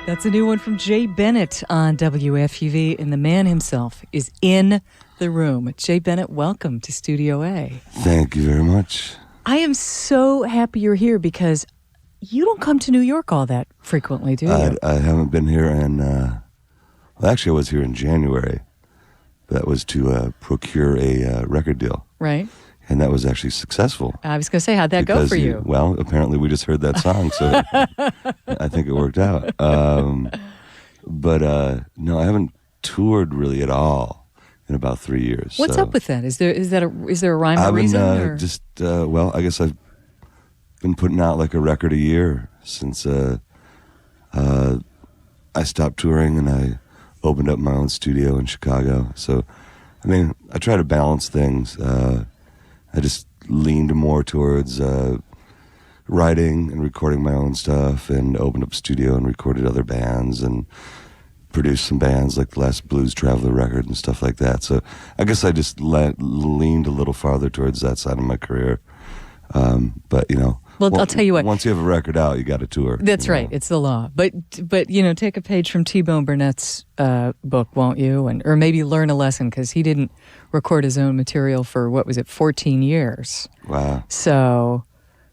That's a new one from Jay Bennett on WFUV, and the man himself is in the room. Jay Bennett, welcome to Studio A. Thank you very much. I am so happy you're here because you don't come to New York all that frequently, do you? I haven't been here in, well, actually I was here in January. That was to procure a record deal. Right. And that was actually successul. I was going to say, how'd that go for you? Well, apparently we just heard that song, so I think it worked out. But no, I haven't toured really at all in about 3 years. What's up with that? Is there a rhyme or reason? I've been well, I guess I've been putting out like a record a year since I stopped touring and I opened up my own studio in Chicago. So, I mean, I try to balance things. I just leaned more towards writing and recording my own stuff, and opened up a studio and recorded other bands and produced some bands like the last Blues Traveler record and stuff like that. So I guess I just leaned a little farther towards that side of my career. But, you know, well, I'll tell you what. Once you have a record out, you got to tour. That's right. It's the law. But you know, take a page from T-Bone Burnett's book, won't you? Or maybe learn a lesson, because he didn't record his own material for, 14 years. Wow. So,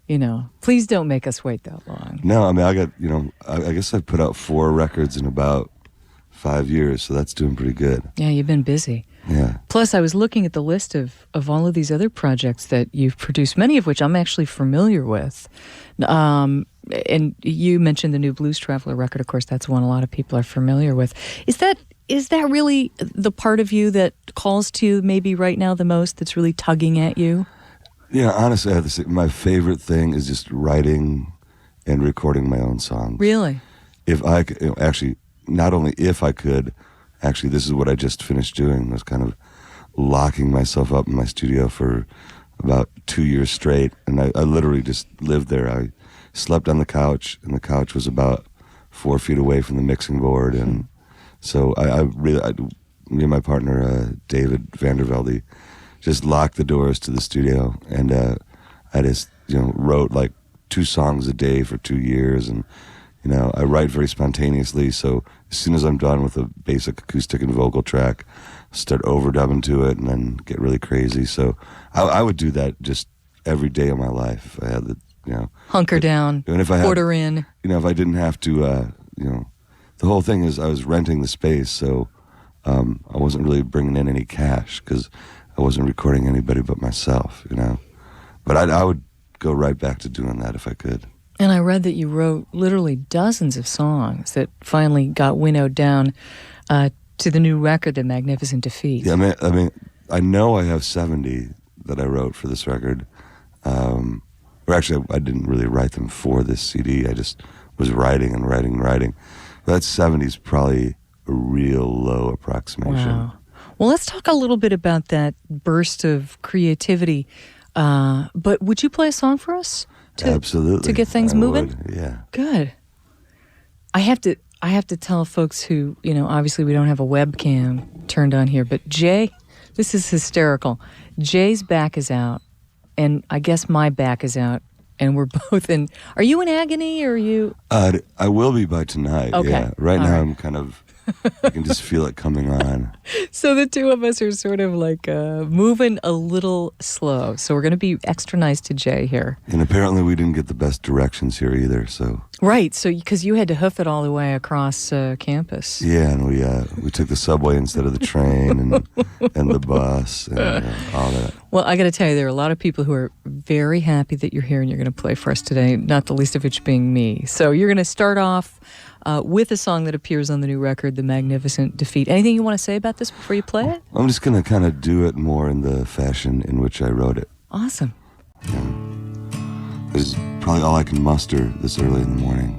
you know, please don't make us wait that long. No, I mean, I got, I guess I've put out 4 records in about 5 years, so that's doing pretty good. Yeah, you've been busy. Yeah. Plus, I was looking at the list of all of these other projects that you've produced, many of which I'm actually familiar with. And you mentioned the new Blues Traveler record. Of course, that's one a lot of people are familiar with. Is that really the part of you that calls to you maybe right now the most, that's really tugging at you? Yeah, honestly, I have to say, my favorite thing is just writing and recording my own songs. Really? If I could, actually, not only if I could, actually, this is what I just finished doing. I was kind of locking myself up in my studio for about 2 years straight, and I literally just lived there. I slept on the couch, and the couch was about 4 feet away from the mixing board, and so me and my partner, David Vandervelde, just locked the doors to the studio, and I just, wrote like 2 songs a day for 2 years, and I write very spontaneously, so as soon as I'm done with a basic acoustic and vocal track, start overdubbing to it and then get really crazy. So I would do that just every day of my life if I had the, hunker down, and if I quarter in. If I didn't have to, the whole thing is I was renting the space, so I wasn't really bringing in any cash because I wasn't recording anybody but myself, But I would go right back to doing that if I could. And I read that you wrote literally dozens of songs that finally got winnowed down to the new record, The Magnificent Defeat. Yeah, I mean, I know I have 70 that I wrote for this record. Or actually, I didn't really write them for this CD. I just was writing and writing and writing. But that 70 is probably a real low approximation. Wow. Well, let's talk a little bit about that burst of creativity. But would you play a song for us? Absolutely. To get things moving? Would, yeah. Good. I have to tell folks who, obviously we don't have a webcam turned on here, but Jay, this is hysterical. Jay's back is out, and I guess my back is out, and we're both in. Are you in agony, or are you? I will be by tonight. Okay. Yeah. Right now I'm kind of, I can just feel it coming on. So the two of us are sort of like moving a little slow. So we're going to be extra nice to Jay here. And apparently we didn't get the best directions here either. So right. So because you had to hoof it all the way across campus. Yeah, and we took the subway instead of the train and the bus and all that. Well, I got to tell you, there are a lot of people who are very happy that you're here and you're going to play for us today. Not the least of which being me. So you're going to start off with a song that appears on the new record, The Magnificent Defeat. Anything you want to say about this before you play it? I'm just going to kind of do it more in the fashion in which I wrote it. Awesome. It's probably all I can muster this early in the morning.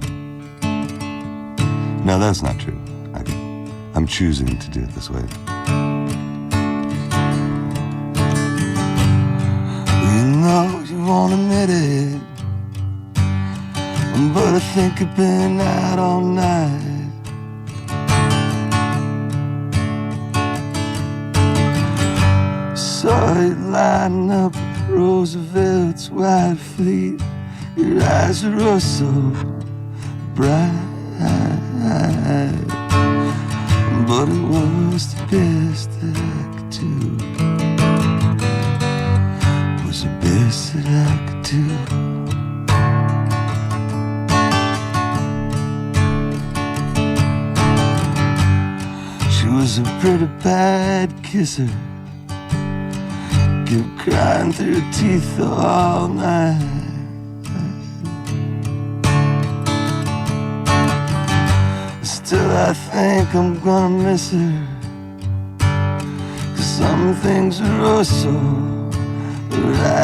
No, that's not true. I'm choosing to do it this way. You won't admit it, but I think I've been out all night. Saw it lighting up Roosevelt's white fleet. Your eyes are oh so bright. but it was the best that I could do. It was the best that I could do. She was a pretty bad kisser, kept crying through her teeth all night. Still I think I'm gonna miss her, 'cause some things are oh so right.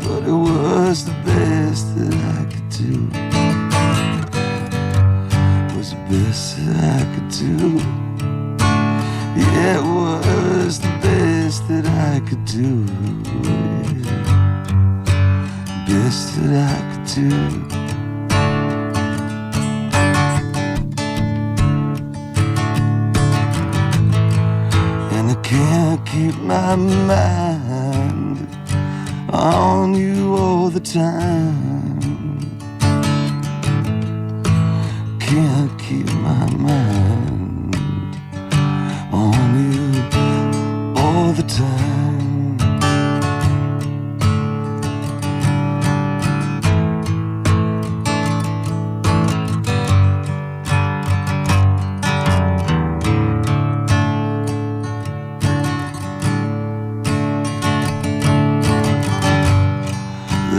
But it was the best that I could do. It was the best that I could do. Yeah, it was the best that I could do. Yeah. Best that I could do. Can't keep my mind on you all the time. Can't keep my mind on you all the time.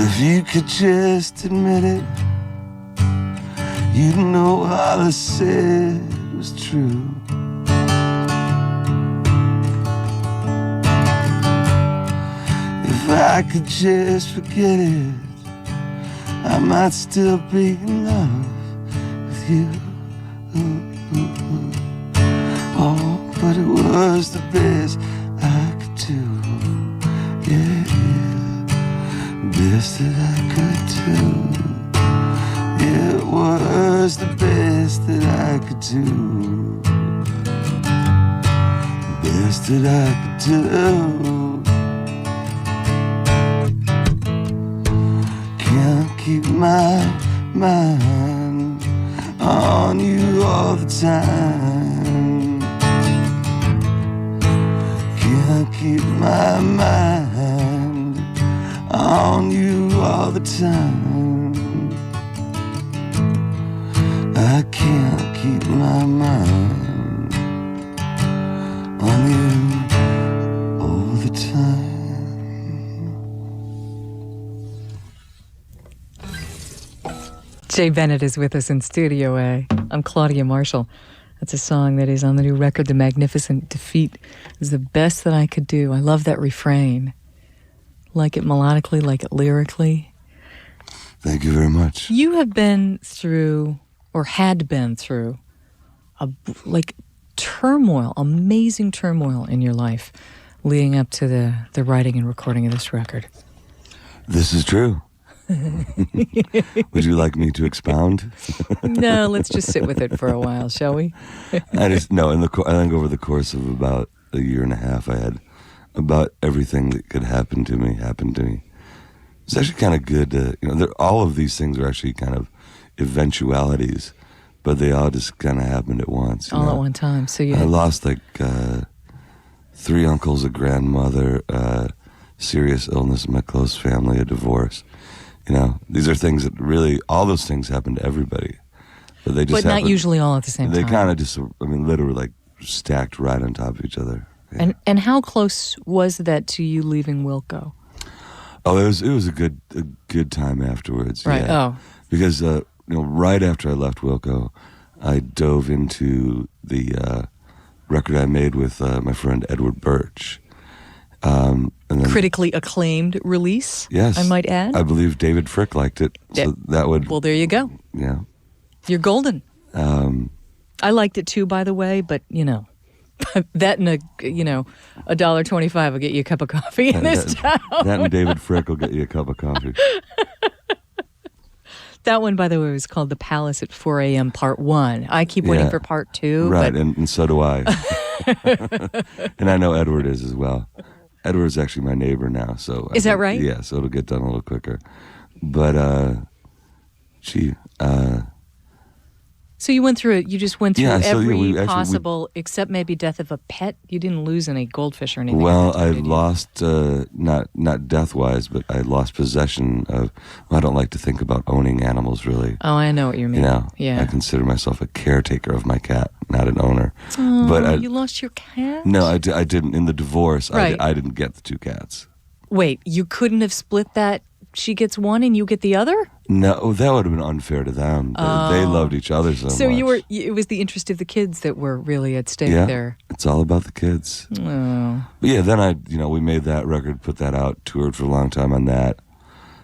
If you could just admit it, you'd know all I said was true. If I could just forget it, I might still be in love with you. Oh, but it was the best I could do. Yeah, yeah. Best that I could do. Yeah, it was the best that I could do. Best that I could do. Can't keep my mind on you all the time. Can't keep my mind on you all the time. I can't keep my mind on you all the time. Jay Bennett is with us in Studio A. I'm Claudia Marshall. That's a song that is on the new record, The Magnificent Defeat. Is the best that I could do. I love that refrain. Like it melodically, like it lyrically. Thank you very much. You have been through, or had been through, turmoil, amazing turmoil in your life leading up to the writing and recording of this record. This is true. Would you like me to expound? No, let's just sit with it for a while, shall we? I think over the course of about a year and a half, I had about everything that could happen to me happened to me. It's actually kind of good. All of these things are actually kind of eventualities, but they all just kind of happened at once. All at one time. So I lost 3 uncles, a grandmother, serious illness in my close family, a divorce. These are things that really, all those things happen to everybody. But they just not usually all at the same time. They kind of just, literally stacked right on top of each other. Yeah. And how close was that to you leaving Wilco? Oh, it was a good time afterwards. Right. Yeah. Oh. Because right after I left Wilco, I dove into the record I made with my friend Edward Birch. And then, critically acclaimed release. Yes, I might add. I believe David Frick liked it. So that would. Well, there you go. Yeah. You're golden. I liked it too, by the way, but that and $1.25 will get you a cup of coffee in this town. That and David Frick will get you a cup of coffee. That one, by the way, was called The Palace at 4 a.m. Part 1. I keep waiting for Part 2. Right, but... and so do I. And I know Edward is as well. Edward's actually my neighbor now, so... Is that right? Yeah, so it'll get done a little quicker. But, So you went through it. You just went through Yeah, so, every we actually- possible, except maybe death of a pet. You didn't lose any goldfish or anything. Well, like that, I did you? lost, not death-wise, but I lost possession of, I don't like to think about owning animals, really. Oh, I know what you mean. You know, Yeah. I consider myself a caretaker of my cat, not an owner. Oh, But you lost your cat? no, I didn't. In the divorce, Right. I didn't get the two cats. Wait, you couldn't have split that? She gets one and you get the other? No, that would have been unfair to them. They loved each other so much. So it was the interest of the kids that were really at stake Yeah, there. it's all about the kids. Oh. But yeah, then we made that record, put that out, toured for a long time on that.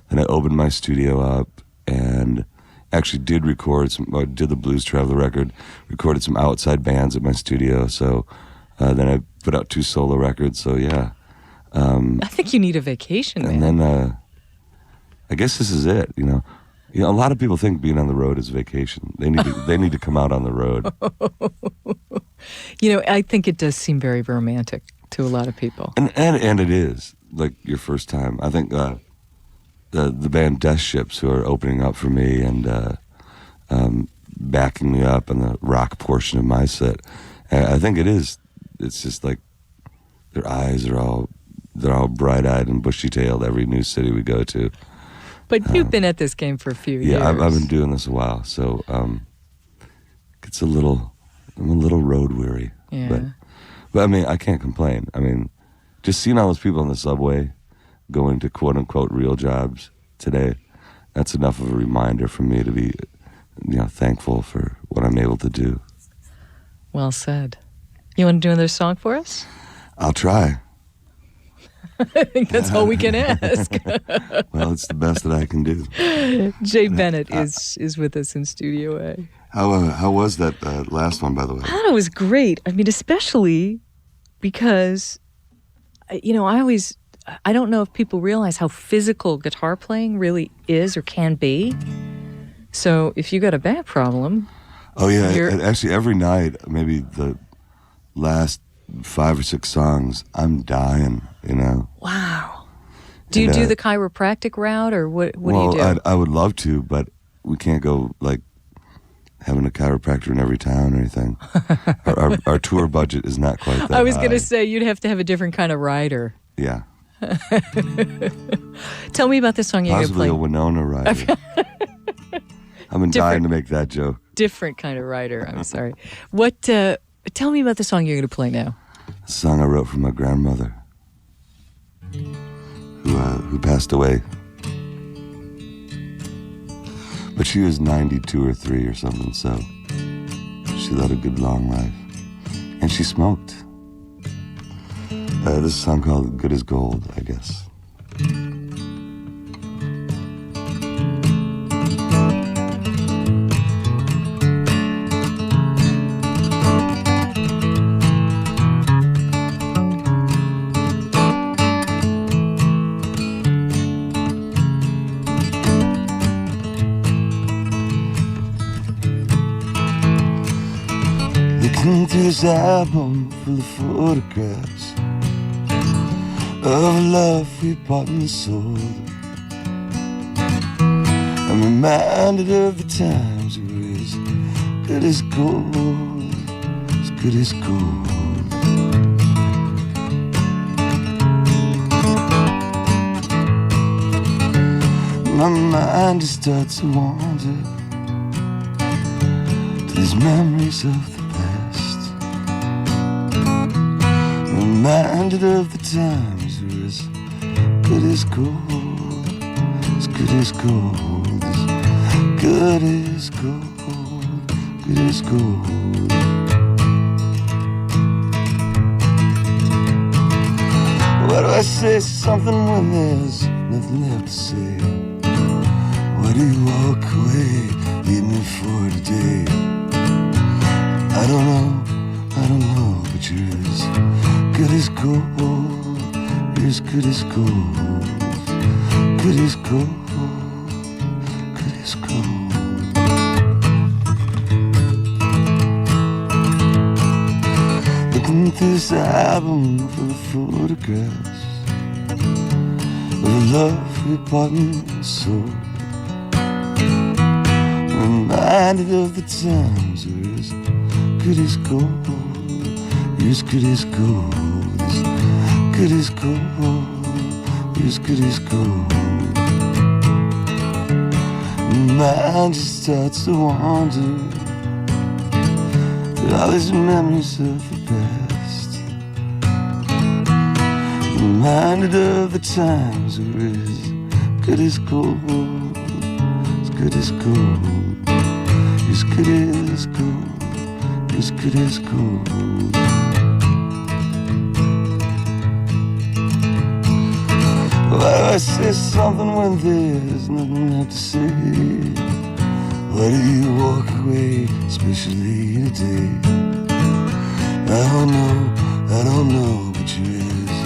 Then I opened my studio up and actually did did the Blues Traveler record, recorded some outside bands at my studio. So then I put out 2 solo records. So yeah. I think you need a vacation, man. And then I guess this is it. A lot of people think being on the road is vacation. They need to come out on the road. I think it does seem very romantic to a lot of people. And it is like your first time. I think the band Death Ships, who are opening up for me and backing me up in the rock portion of my set, I think it is. It's just like their eyes are all bright-eyed and bushy-tailed every new city we go to. But you've been at this game for a few years. Yeah, I've been doing this a while, so I'm a little road weary. Yeah. But I mean, I can't complain. I mean, just seeing all those people on the subway going to quote-unquote real jobs today, that's enough of a reminder for me to be, thankful for what I'm able to do. Well said. You want to do another song for us? I'll try. I think that's all we can ask. Well, it's the best that I can do. Jay Bennett is with us in Studio A. How was that last one, by the way? I thought it was great. I mean, especially because, I don't know if people realize how physical guitar playing really is or can be. So if you got a back problem... Oh, yeah. Actually, every night, maybe the last 5 or 6 songs, I'm dying, Wow. Do you do the chiropractic route, or what do you do? Well, I would love to, but we can't go, having a chiropractor in every town or anything. Our tour budget is not quite that high. I was going to say, you'd have to have a different kind of rider. Yeah. Tell me about this song you're going to play. Possibly a Winona rider. I've been dying to make that joke. Different kind of rider, I'm sorry. Tell me about the song you're going to play now. A song I wrote for my grandmother, who passed away. But she was 92 or 3 or something, so she led a good long life. And she smoked. This is a song called Good as Gold, I guess. Looking through this album full of photographs of love we bought and sold. I'm reminded of the times we were as good as gold, as good as gold. My mind just starts to wander to these memories of the past, reminded of the times we were as good as gold, as good as gold, as good as gold, good as gold. Why do I say something when there's nothing left to say? Why do you walk away, leave me for today? I don't know, but you're as good as gold, you're as good as gold, good as gold, good as gold. Looking through this album full of photographs of the love we bought and sold. Reminded of the times you're as good as gold. You're as good as gold. As good as gold. You're as good as gold. Mind just starts to wander through all these memories of the past. Reminded of the times we're as good as gold. As good as gold. As good as gold. As good as gold. Well, I say something when there's nothing left to say. Why do you walk away, especially today? I don't know, but you're as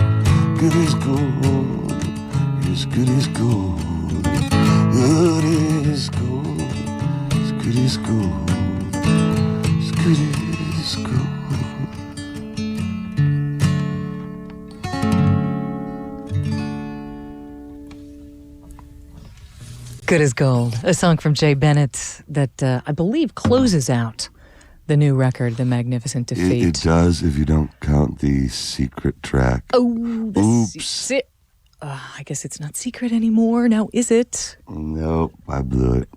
good as gold. You're as good as gold. Good as gold. As good as gold. As good as gold. Good as Gold, a song from Jay Bennett that I believe closes out the new record, The Magnificent Defeat. It does if you don't count the secret track. Oh, Oops. I guess it's not secret anymore. Now, is it? Nope, I blew it.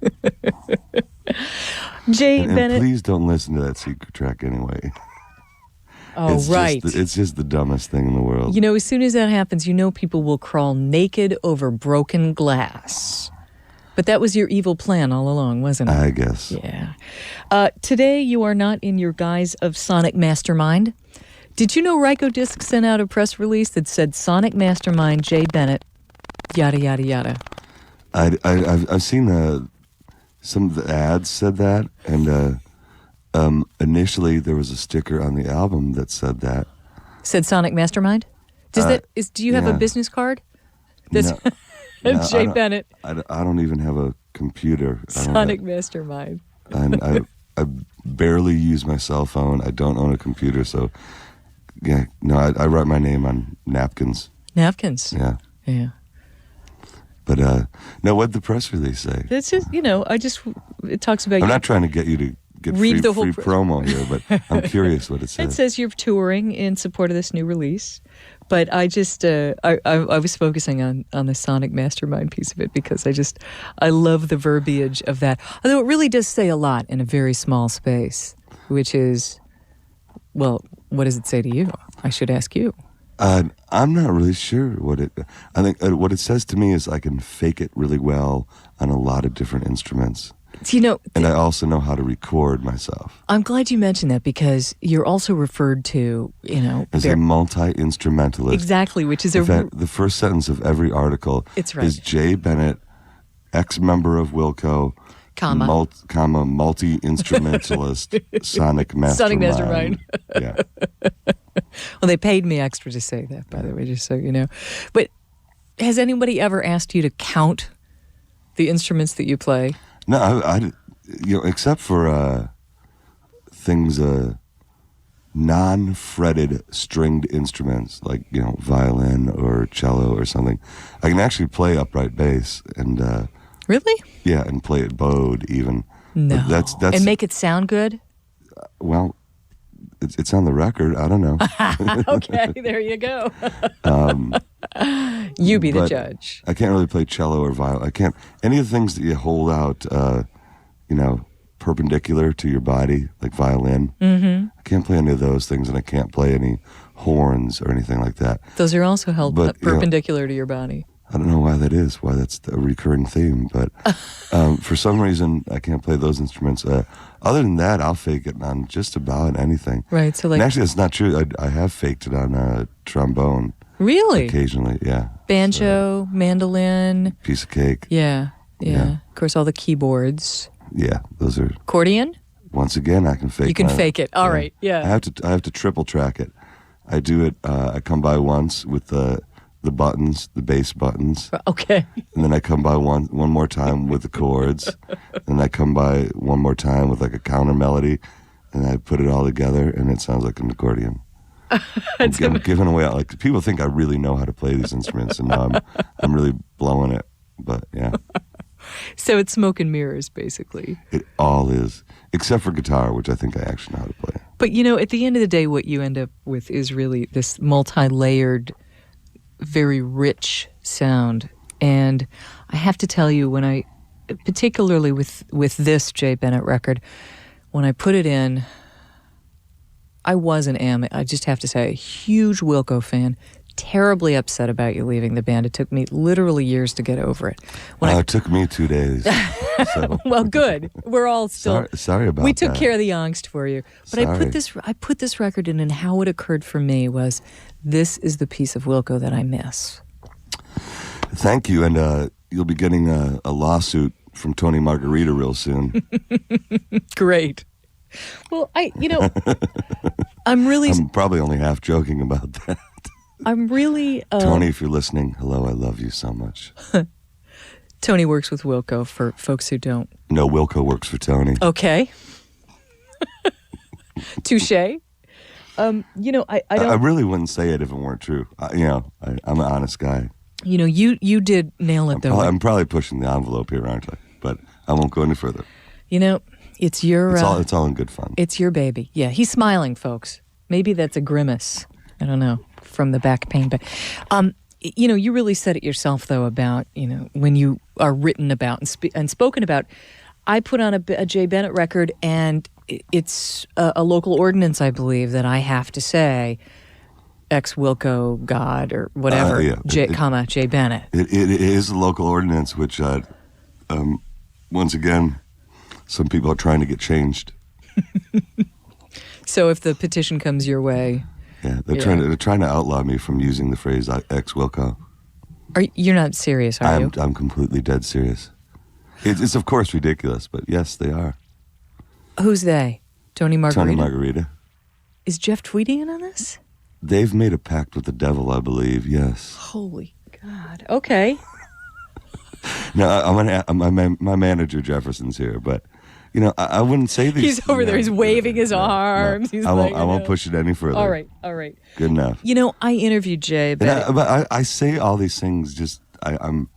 Jay and Bennett. Please don't listen to that secret track anyway. Oh, right. It's just the dumbest thing in the world. You know, as soon as that happens, you know people will crawl naked over broken glass. But that was your evil plan all along, wasn't it? I guess. Yeah. Today, you are not in your guise of Sonic Mastermind. Did you know Ryko Disc sent out a press release that said Sonic Mastermind Jay Bennett, yada, yada, yada? I've seen some of the ads said that, and initially there was a sticker on the album that said that. Said Sonic Mastermind? Do you have a business card? No. No, Jay Bennett. I don't even have a computer. Sonic Mastermind. I barely use my cell phone. I don't own a computer, so yeah. No, I write my name on napkins. Napkins. Yeah. Yeah. But no, what'd the press release say? It's just, it talks about. I'm not trying to get you to get free promo here, but I'm curious what it says. It says you're touring in support of this new release. But I just, I was focusing on the Sonic Mastermind piece of it because I love the verbiage of that. Although it really does say a lot in a very small space, which is, well, what does it say to you? I should ask you. I'm not really sure I think what it says to me is I can fake it really well on a lot of different instruments. And I also know how to record myself. I'm glad you mentioned that because you're also referred to, as a multi-instrumentalist. Exactly, which is in fact, the first sentence of every article is Jay Bennett, ex-member of Wilco, multi-instrumentalist, Sonic Mastermind. Sonic Mastermind. Yeah. Well, they paid me extra to say that, by the way, just so you know. But has anybody ever asked you to count the instruments that you play? No, I except for things, non-fretted stringed instruments like violin or cello or something. I can actually play upright bass and really, yeah, and play it bowed even. No, but that's and make it sound good. Well, it's on the record. I don't know. Okay, there you go. You be the judge. I can't really play cello or violin. I can't any of the things that you hold out, perpendicular to your body, like violin. Mm-hmm. I can't play any of those things, and I can't play any horns or anything like that. Those are also held perpendicular to your body. I don't know why that is, why that's a recurring theme, but for some reason I can't play those instruments. Other than that, I'll fake it on just about anything. Right, so like... And actually, that's not true. I have faked it on trombone. Really? Occasionally, yeah. Banjo, mandolin. Piece of cake. Yeah. Of course, all the keyboards. Yeah, those are... Accordion? Once again, I can fake it. You can fake it. All right, yeah. I have to triple track it. I do it, I come by once with the buttons, the bass buttons. Okay. And then I come by one more time with the chords. And I come by one more time with like a counter melody. And I put it all together and it sounds like an accordion. I'm giving away, like, people think I really know how to play these instruments, and now I'm really blowing it. But yeah. So it's smoke and mirrors, basically. It all is, except for guitar, which I think I actually know how to play. But, at the end of the day, what you end up with is really this multi-layered, very rich sound. And I have to tell you, particularly with this Jay Bennett record, when I put it in, I just have to say, a huge Wilco fan, terribly upset about you leaving the band. It took me literally years to get over it. It took me 2 days. So. Well, good. We're all still... Sorry about that. We took care of the angst for you. But Sorry. I put this record in, and how it occurred for me was, this is the piece of Wilco that I miss. Thank you, and you'll be getting a lawsuit from Tony Margarita real soon. Great. Well, I'm probably only half joking about that. I'm really... Tony, if you're listening, hello, I love you so much. Tony works with Wilco, for folks who don't. No, Wilco works for Tony. Okay. Touché. I don't... I really wouldn't say it if it weren't true. I'm an honest guy. You did nail it, though. I'm probably pushing the envelope here, aren't I? But I won't go any further. It's your... It's all in good fun. It's your baby. Yeah, he's smiling, folks. Maybe that's a grimace. I don't know, from the back pain. But, you really said it yourself, though, about, when you are written about and spoken about. I put on a Jay Bennett record, and it's a local ordinance, I believe, that I have to say, ex-Wilco God or whatever, Jay Bennett. It is a local ordinance, which, once again, some people are trying to get changed. So if the petition comes your way... Yeah, they're trying to outlaw me from using the phrase ex-Wilco. You're not serious, are you? I'm completely dead serious. It's of course ridiculous, but yes, they are. Who's they? Tony Margarita? Tony Margarita. Is Jeff Tweedy in on this? They've made a pact with the devil, I believe, yes. Holy God. Okay. No, my manager Jefferson's here, but... I wouldn't say these... He's over there. He's waving his arms. No. I won't push it any further. All right. Good enough. I interviewed Jay, but... But I say all these things just... I'm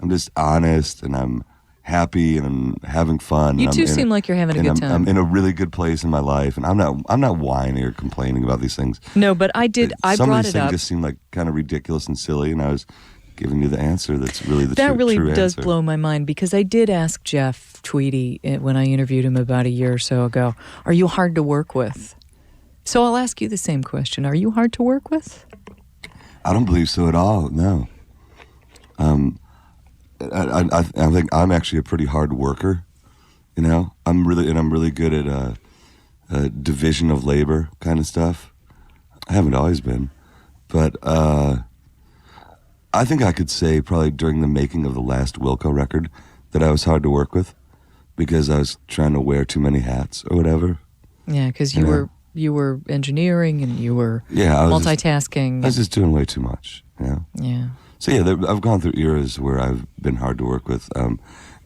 just honest, and I'm happy, and I'm having fun. You two seem like you're having a good time. I'm in a really good place in my life, and I'm not whining or complaining about these things. No, but I did... I brought it up. Some of these things just seem like kind of ridiculous and silly, and I was... giving you the answer that's really the true answer. That really does blow my mind, because I did ask Jeff Tweedy when I interviewed him about a year or so ago, are you hard to work with? So I'll ask you the same question. Are you hard to work with? I don't believe so at all, no. I think I'm actually a pretty hard worker, I'm really good at division of labor kind of stuff. I haven't always been, but... I think I could say probably during the making of the last Wilco record that I was hard to work with because I was trying to wear too many hats or whatever. Yeah, because you were engineering and you were multitasking. I was just doing way too much. Yeah. So I've gone through eras where I've been hard to work with.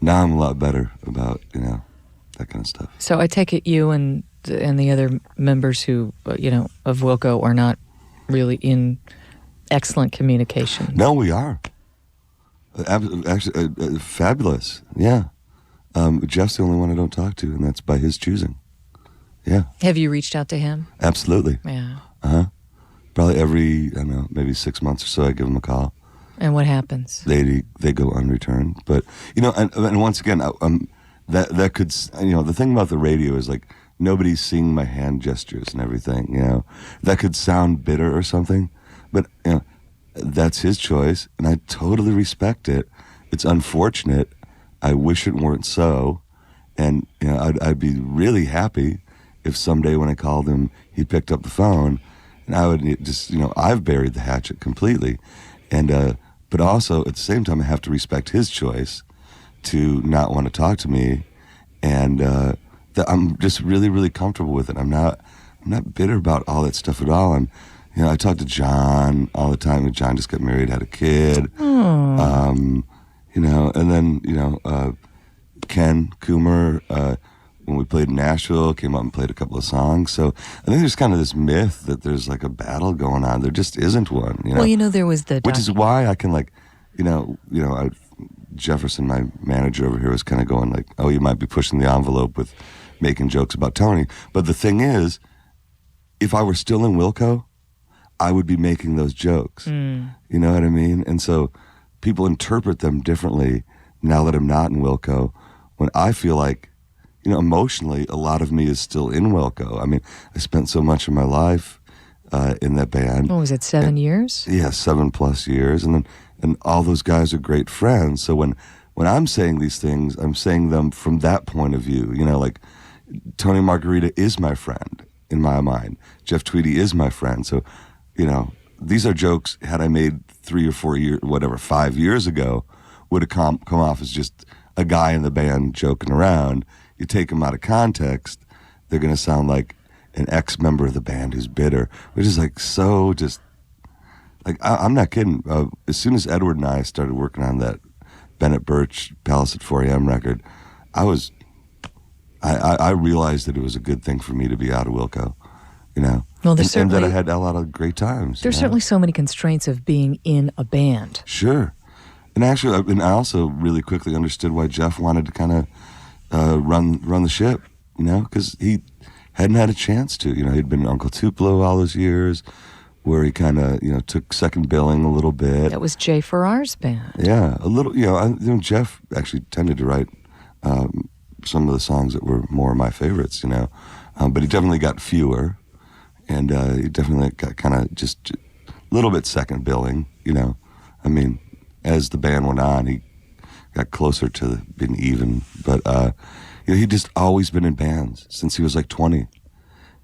Now I'm a lot better about that kind of stuff. So I take it you and the other members who of Wilco are not really in excellent communication. No, we are. Actually, fabulous. Yeah. Jeff's the only one I don't talk to, and that's by his choosing. Yeah. Have you reached out to him? Absolutely. Yeah. Probably every, maybe 6 months or so, I give him a call. And what happens? They go unreturned. But, and once again, that could, the thing about the radio is like nobody's seeing my hand gestures and everything, That could sound bitter or something. But, that's his choice, and I totally respect it. It's unfortunate. I wish it weren't so. And, I'd be really happy if someday when I called him, he picked up the phone, and I would just, I've buried the hatchet completely. And, but also, at the same time, I have to respect his choice to not want to talk to me. And that I'm just really, really comfortable with it. I'm not bitter about all that stuff at all. I talk to John all the time. John just got married, had a kid. And then, Ken Coomer, when we played in Nashville, came up and played a couple of songs. So I think there's kind of this myth that there's like a battle going on. There just isn't one, Well, there was the... Which is why I can Jefferson, my manager over here, was kind of going like, "Oh, you might be pushing the envelope with making jokes about Tony." But the thing is, if I were still in Wilco, I would be making those jokes. You know what I mean? And so people interpret them differently now that I'm not in Wilco. When I feel like, you know, emotionally, a lot of me is still in Wilco. I mean, I spent so much of my life in that band. What was it, 7 years? Yeah, 7+ years. And all those guys are great friends. So when I'm saying these things, I'm saying them from that point of view. You know, like Tony Margarita is my friend in my mind. Jeff Tweedy is my friend. So, you know, these are jokes had I made 3 or 4 years, whatever, 5 years ago, would have come off as just a guy in the band joking around. You take them out of context, they're going to sound like an ex-member of the band who's bitter, which is like so just, like, I'm not kidding. As soon as Edward and I started working on that Bennett Birch Palace at 4 a.m. record, I realized that it was a good thing for me to be out of Wilco, you know? Well, and that I had a lot of great times. There's certainly so many constraints of being in a band. Sure. And actually, I also really quickly understood why Jeff wanted to kind of run the ship, you know, because he hadn't had a chance to. You know, he'd been Uncle Tupelo all those years, where he kind of, you know, took second billing a little bit. That was Jay Farrar's band. Yeah, a little. You know, Jeff actually tended to write some of the songs that were more of my favorites, you know, but he definitely got fewer, and he definitely got kind of just a little bit second billing, you know. I mean, as the band went on, he got closer to being even, but you know, he'd just always been in bands since he was like 20,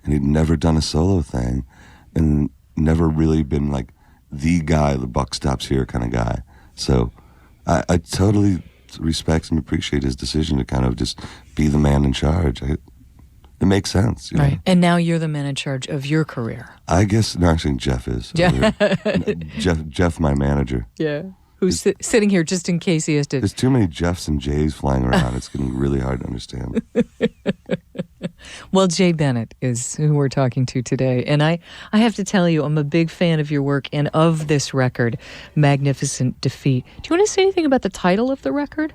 and he'd never done a solo thing, and never really been like the guy, the buck stops here kind of guy. So I totally respect and appreciate his decision to kind of just be the man in charge. It makes sense, you know? Right. And now you're the man in charge of your career. I guess, no, actually Jeff is. Yeah. Jeff, my manager. Yeah. Who's sitting here just in case he has to... There's too many Jeffs and Jays flying around. It's getting really hard to understand. Well, Jay Bennett is who we're talking to today. And I have to tell you, I'm a big fan of your work and of this record, Magnificent Defeat. Do you want to say anything about the title of the record?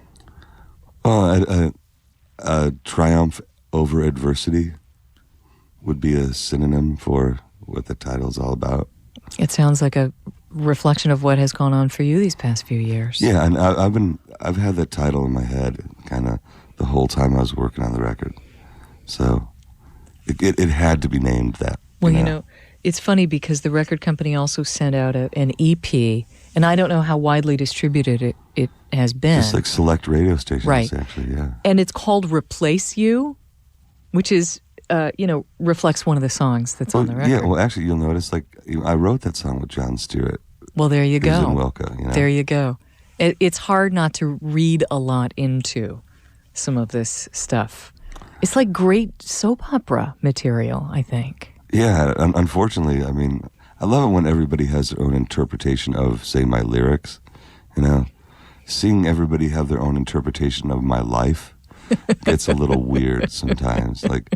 Triumph over adversity would be a synonym for what the title's all about. It sounds like a reflection of what has gone on for you these past few years. Yeah, and I've had that title in my head kind of the whole time I was working on the record. So it had to be named that. Well, you know, it's funny because the record company also sent out an EP, and I don't know how widely distributed it has been. Just like select radio stations, right. Actually, yeah. And it's called Replace You, which is, you know, reflects one of the songs that's on the record. Yeah, well, actually, you'll notice, like, I wrote that song with John Stewart. Well, there you go. Who's in Wilco, you know? There you go. It's hard not to read a lot into some of this stuff. It's like great soap opera material, I think. Yeah, unfortunately, I mean, I love it when everybody has their own interpretation of, say, my lyrics, you know? Seeing everybody have their own interpretation of my life gets a little weird sometimes. Like,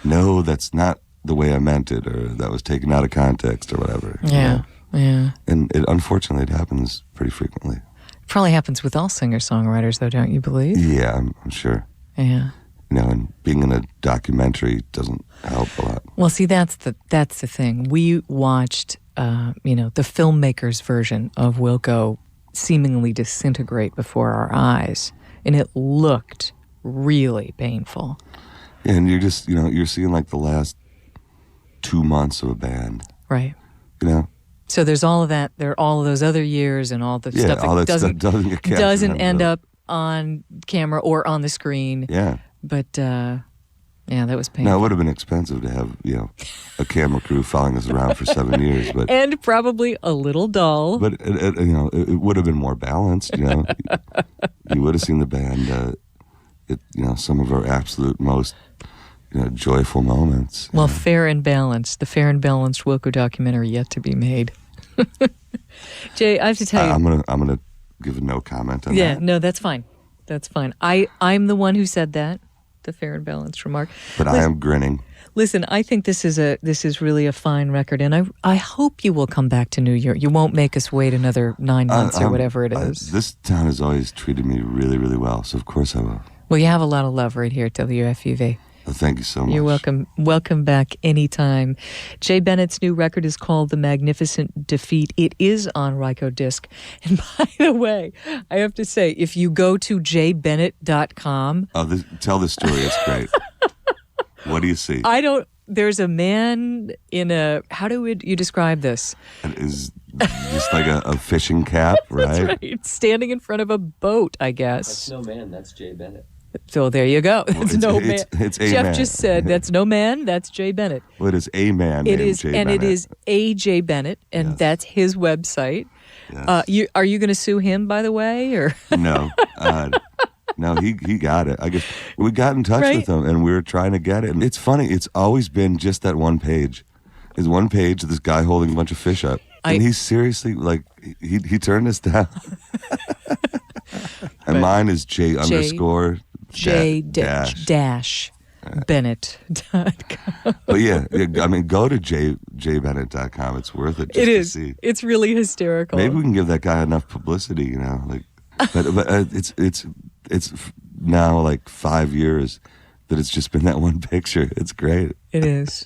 no, that's not the way I meant it, or that was taken out of context, or whatever. Yeah, you know? yeah. And unfortunately, it happens pretty frequently. Probably happens with all singer-songwriters, though, don't you believe? Yeah, I'm sure. Yeah. You know, and being in a documentary doesn't help a lot. Well, see, that's the thing. We watched, you know, the filmmaker's version of Wilco seemingly disintegrate before our eyes, and it looked really painful. Yeah, and you're just, you know, you're seeing like the last 2 months of a band. Right. You know? So there's all of that. There are all of those other years and all the stuff that doesn't end up on camera or on the screen. Yeah. But, yeah, that was painful. Now, it would have been expensive to have, you know, a camera crew following us around for 7 years. But and probably a little dull. But, you know, it would have been more balanced, you know. You would have seen the band, you know, some of our absolute most, you know, joyful moments. Well, Fair and Balanced, the Fair and Balanced Wilco documentary yet to be made. Jay, I have to tell you. I'm gonna give no comment on that. Yeah, no, that's fine. That's fine. I'm the one who said that the fair and balanced remark. But I am grinning. Listen, I think this is really a fine record, and I hope you will come back to New York. You won't make us wait another 9 months or whatever it is. This town has always treated me really, really well, so of course I will. Well, you have a lot of love right here at WFUV. Well, thank you so much. You're welcome. Welcome back anytime. Jay Bennett's new record is called The Magnificent Defeat. It is on Ryko Disc. And by the way, I have to say, if you go to jaybennett.com... Tell the story. It's great. What do you see? There's a man in a... How do you describe this? It is just like a fishing cap, right? That's right. Standing in front of a boat, I guess. That's no man. That's Jay Bennett. So there you go. Well, it's no man. It's a Jeff man. just said that's no man. That's Jay Bennett. Well, it is a man It named is, Jay and Bennett. it is a Jay Bennett, and Yes. that's his website. Yes. Are you going to sue him, by the way, or No. No, he got it. I guess we got in touch Right. with him, and we were trying to get it. And it's funny. It's always been just that one page. It's one page of this guy holding a bunch of fish up. And he's seriously, like, he turned us down. And mine is J underscore J dash. dash Bennett.com? But yeah, I mean, go to jaybennett.com. It's worth it just It is. to see. It's really hysterical. Maybe we can give that guy enough publicity, you know. Like, but it's now like 5 years that it's just been that one picture. It's great. It is.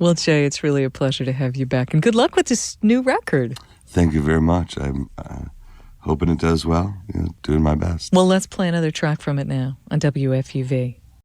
Well, Jay, it's really a pleasure to have you back, and good luck with this new record. Thank you very much. I'm hoping it does well. You know, doing my best. Well, let's play another track from it now on WFUV.